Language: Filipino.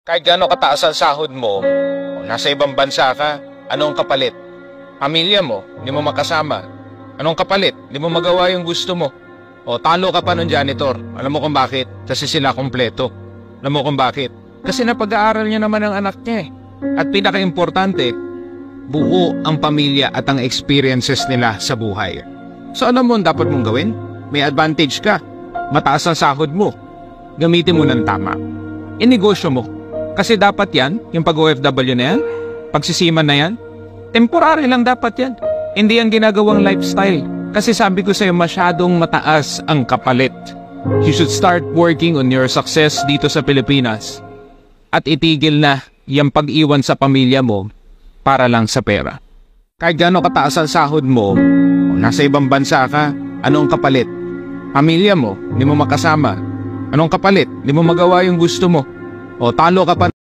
Kahit gaano kataas ang sahod mo, o nasa ibang bansa ka, anong kapalit? Pamilya mo, hindi mo makasama. Anong kapalit? Hindi mo magawa yung gusto mo. O talo ka pa ng janitor. Alam mo kung bakit? Kasi sila kompleto. Alam mo kung bakit? Kasi napag-aaral niya naman ang anak niya eh. At pinaka-importante, buo ang pamilya at ang experiences nila sa buhay. So alam mo ang dapat mong gawin? May advantage ka. Mataas ang sahod mo. Gamitin mo ng tama. Inegosyo mo. Kasi dapat yan, yung pag-OFW na yan, pagsisiman na yan, temporary lang dapat yan. Hindi ang ginagawang lifestyle. Kasi sabi ko sa'yo, masyadong mataas ang kapalit. You should start working on your success dito sa Pilipinas. At itigil na yung pag-iwan sa pamilya mo para lang sa pera. Kahit gaano kataas ang sahod mo, o nasa ibang bansa ka, anong kapalit? Pamilya mo, hindi mo makasama. Anong kapalit? Hindi mo magawa yung gusto mo. O talo ka pa